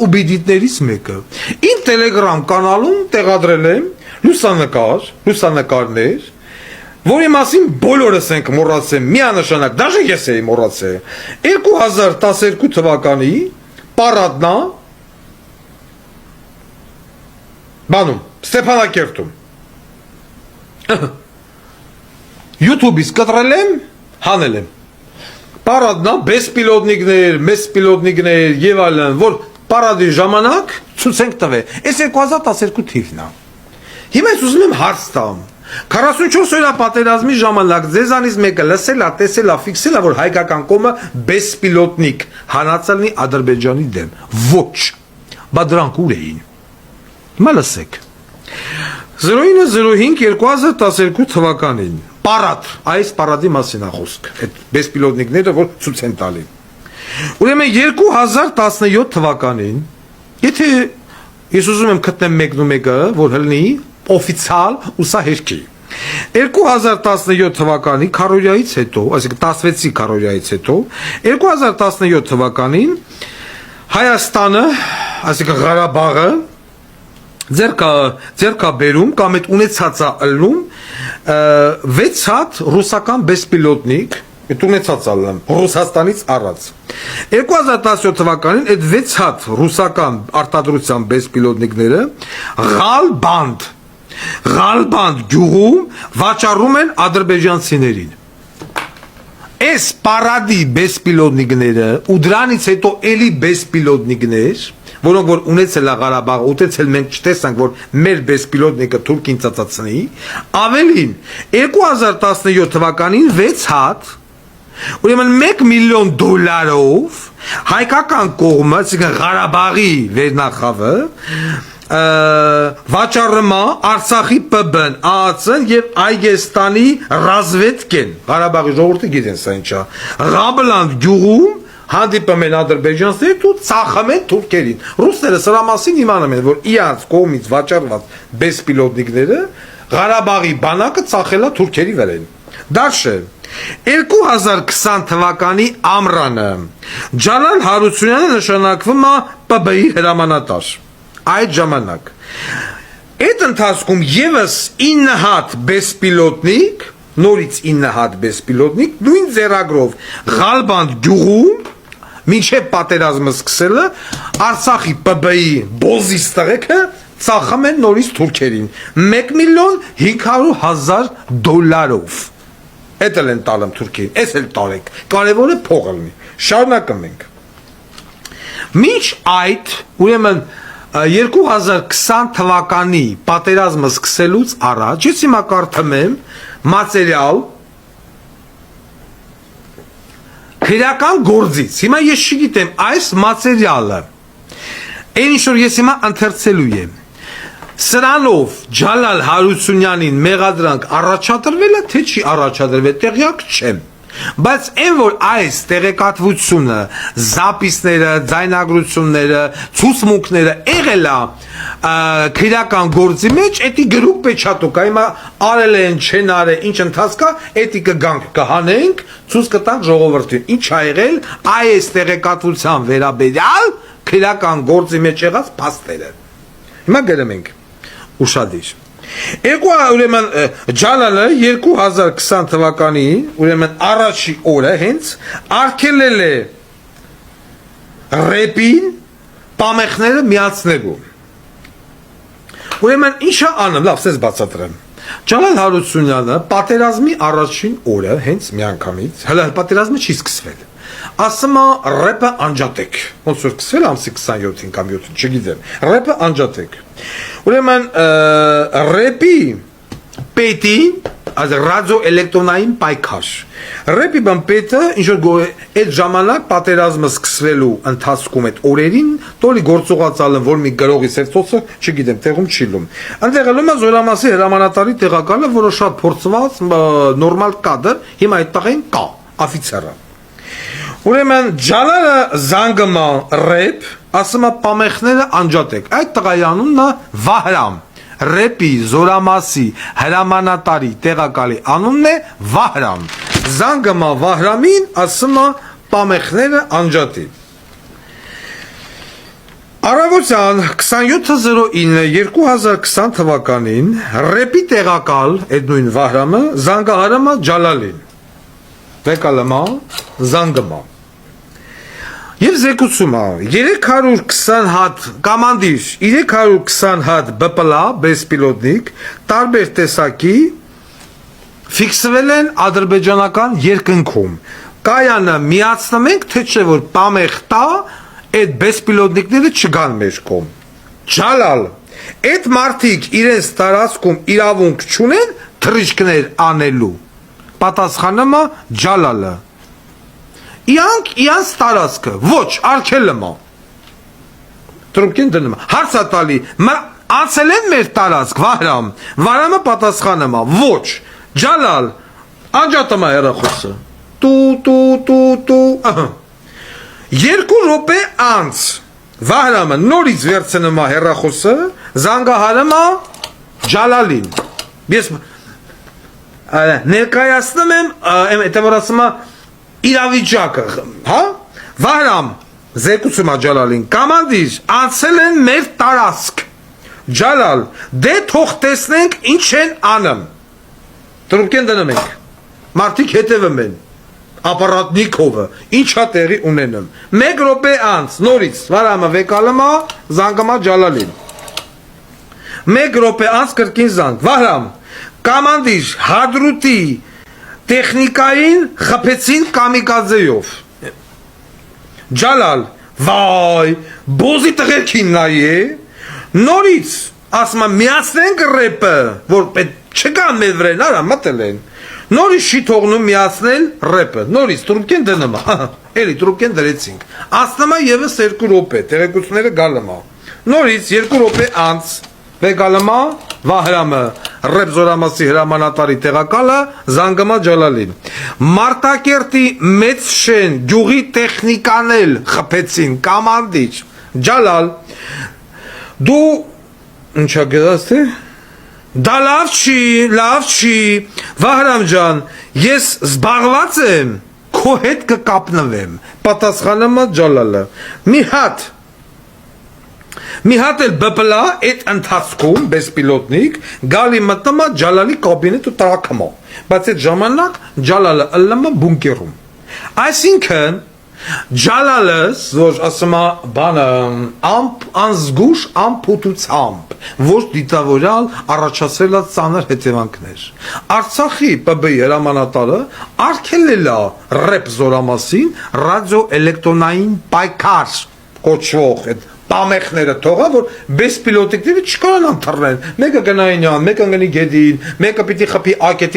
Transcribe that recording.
ուբիդիտներից մեկը։ Իմ Telegram կանալում տեղադրել եմ լուսանկարներ, որի մասին բոլորս ենք մոռացել, միանշանակ, դաժե ես էի մոռացել։ 2012 թվականի Պարատնա բանում, Ստեփանակերտում։ YouTube-ից կտրել եմ, հանել եմ։ Պարատնա, բեսպիլոտնիկներ, մեսպիլոտնիկներ եւ այլն, որ պարադի ժամանակ ցույց տվել։ Այս 2012 թիվն է։ Հիմա ես ուզում եմ հարց տամ։ 44 օրյա պատերազմի ժամանակ ձեզանից մեկը լսել է, տեսել է, ֆիքսել է, որ հայկական կողմը բեսպիլոտնիկ հանածել լինի Ադրբեջանի դեմ։ Ոչ։ Բա դրանք ուր էին։ Հիմա լսեք։ 0905-2012 թվականին Պարադ, այս պարադի մասին է խոսք, այդ բեսպիլոտնիկները, որ ցույց են տալի։ Ուրեմն 2017 թվականին, եթե ես ուզում եմ գտնեմ մեկն ու մեկը, որ հլնի օֆիցիալ ու սա հերքի։ 2017 թվականի քարորիայից հետո, այսինքն 16-ի քարորիայից հետո, 2017 թվականին Հայաստանը, այսինքն Ղարաբաղը ձերքաբերում կամ այդ ունեցածը ըլնում 6 հատ ռուսական բեսպիլոտնիկ ունեցած ալնեմ Ռուսաստանից առած 2017 թվականին այդ 6 հատ ռուսական արտադրության բեսպիլոտնիկները Ղալբանդ գյուղում վաճառում են ադրբեջանցիներին այս պարադի բեսպիլոտնիկները ու դրանից հետո էլի բեսպիլոտնիկներ որոնք որ ունեցել է Ղարաբաղը, ուտեցել մենք չտեսանք, որ մեր բեսպիլոտնիկը Թուրքին ծածացնի, ավելին 2017 թվականին 6 հատ, ուրեմն $1 միլիոն հայկական կողմը, այսինքն Ղարաբաղի վերնախավը, վաճառում է Արցախի ՊԲ-ն, ԱԱՑ-ն եւ Այգեստանի ռազմետկեն, Ղարաբաղի ժողովուրդը գիտեն սա ինչա, Ղաբլանդ գյուղում հանդիպում են ադրբեջանցիներ ու ծախում են թուրքերին։ Ռուսները սրա մասին իմանում են, որ իրանց կողմից վաճառված բեսպիլոտնիկները Ղարաբաղի բանակը ծախել է թուրքերի վրան։ Դաշը 2020 թվականի ամռանը Ջալալ Հարությունյանը նշանակվում է ՊԲ-ի հրամանատար։ Այդ ժամանակ այդ ընթացքում եւս 9 հատ բեսպիլոտնիկ, նորից 9 հատ բեսպիլոտնիկ նույն ձեռագրով Ղալբանդ գյուղում մինչև պատերազմը սկսելը Արցախի ՊԲ-ի բոզիս տղեկը ծախում են նորից թուրքերին $1,500,000 Էդ էլ են տալում թուրքին, էս էլ տարեք, կարևորը փողը լինի, շարունակում ենք Մինչ այդ, ուրեմն 2020 թվականի պատերազմը սկսելուց առաջ, ես հիմա կարդում եմ մատերիալ քրեական գործից։ Հիմա ես չգիտեմ այս մատերիալը։ Այն ինչ որ ես հիմա ընթերցելու եմ։ Սրանով Ջալալ Հարությունյանին մեղադրանք առաջադրվել է, թե չի առաջադրվել, տեղյակ չեմ։ Բայց այն որ այս տեղեկատվությունը, զապիսները, ձայնագրությունները, ցուցմունքները եղել է քրեական գործի մեջ, էդի գրուկ պեչատոկ, հիմա արել են, չեն արել, ինչ ընթացք կա, էդի կգանք, կհանենք, ցույց կտանք ժողովրդին, ինչ ա եղել այս տեղեկատվության վերաբերյալ քրեական գործի մեջ եղած փաստերը։ Հիմա գրում ենք ուշադիր։ Ուրեմն Ջալալը 2020 թվականի ուրեմն առաջի օրը հենց արգելել է ռեպին պամեխները միացնելու։ Ուրեմն ինչա անում, լավ, սես բացատրեմ։ Ջալալ Հարությունյանը պատերազմի առաջին օրը հենց միանգամից, հələ պատերազմը չի սկսվել։ Ասում է ռեպը անջատեք։ Ոնց որ սկսվել ամսի 27-ին կամ 7-ին, չգիտեմ։ Ռեպը անջատեք։ Ուրեմն ռեպի պետին, այս ռադիոէլեկտրոնային պայքար։ Ռեպի բան պետը ինչ որ այդ ժամանակ պատերազմը սկսվելու ընթացքում այդ օրերին տոլի գործողացալը որ մի գրողի սերտոցը, չգիտեմ, տեղում չի լում։ Այնտեղ ելում է Զորամասի հրամանատարի տեղակալը, որը շատ փորձված նորմալ կադր, հիմա այդ տղեն կա, աֆիցերը։ Ուրեմն Ջալալը զանգում է ռեպ, ասում է պամեխները անջատեք։ Այդ տղայի անունն է Վահրամ։ Ռեպի Զորամասի հրամանատարի տեղակալի անունն է Վահրամ։ Զանգում է Վահրամին, ասում է պամեխները անջատի։ Առավոտյան 27:09:2020 թվականին ռեպի տեղակալ այդ նույն Վահրամը զանգահարում է Ջալալին։ Վեկալմա զանգմա։ Եվ զեկուցում է 320 հատ կամանդիր, 320 հատ ԲՊԼԱ բեսպիլոտնիկ տարբեր տեսակի ֆիքսվել են ադրբեջանական երկնքում։ Կայանը միացնում ենք, թե չէ որ պամեխտա այդ բեսպիլոտնիկները չգան մեր կողմ։ Ջալալ, այդ մարդիկ իրենց տարածքում իրավունք չունեն թռիչքներ անելու։ Պատասխանում է Ջալալը։ Իրանց տարածքը, ոչ, արգելում է։ Տրուպկին դնում է։ Հարց է տալի, անցել են մեր տարածք, Վահրամ։ Վահրամը պատասխանում է, ոչ։ Ջալալ, անջատում է հեռախոսը։ Տու։ 2 րոպե անց Վահրամը նորից վերցնում է հեռախոսը, զանգահարում է Ջալալին։ Ես ներկայացնում եմ, որ ասում է իրավիճակը, հա? Վահրամ զեկուցում է Ջալալին, կամանդիր, անցել են մեր տարածք։ Ջալալ, դե թող տեսնենք ինչ են անում։ Տրուպկեն դնում ենք։ Մարդիկ հետևում են։ Ապարատնիկովը, ինչա տեղի ունենում։ 1 րոպե անց, նորից, Վահրամը վեկալում է, զանգում է Ջալալին։ 1 րոպե անց կրկին զանգ։ Վահրամ, կամանդիր, Հադրութի տեխնիկային խփեցին կամիկաձեյով։ Ջալալ, վայ, բոզի տղերքին նայ է։ Նորից, ասում է, միացնենք ռեպը, որ չկան մեր վրեն, արա մտել են։ Նորից չի թողնում միացնել ռեպը, նորից տրուպկեն դնում է, էլի տրուպկեն դրեցինք, ասնում է ևս 2 րոպե, տեղեկությունները գալում է, նորից 2 րոպե անց, վեկալում է Վահրամը, ռեպ զորամասի հրամանատարի տեղակալը, զանգում է Ջալալին, Մարտակերտի մեծ շեն, գյուղի տեխնիկանել խփեցին, կամանդիչ, Ջալալ, դու, ինչա գետաս թե? Դա լավ չի, Վահրամ ջան, ես զբաղված եմ, քո հետ կկապնվեմ, պատասխանում է Ջալալը, մի հատ էլ ԲՊԼԱ այդ ընթացքում, բեսպիլոտնիկ, գալի մտնում է Ջալալի կաբինետ ու տրաքում է, բայց այդ ժամանակ Ջալալը ըլլում է բունկերում, այսինքն Ջալալը, որ ասում է բանը անզգուշ անփութությամբ, ոչ դիտավորյալ առաջացրել է ծանր հետևանքներ։ Արցախի ՊԲ-ի հրամանատարը արգելել է ռեպ զորամասին ռադիոէլեկտրոնային պայքար կոչվող այդ պամեխները թողա, որ բեսպիլոտնիկները չկարանան թռնել, մեկը գնային յան, մեկը գնի գետին, մեկը պիտի խփի ակետի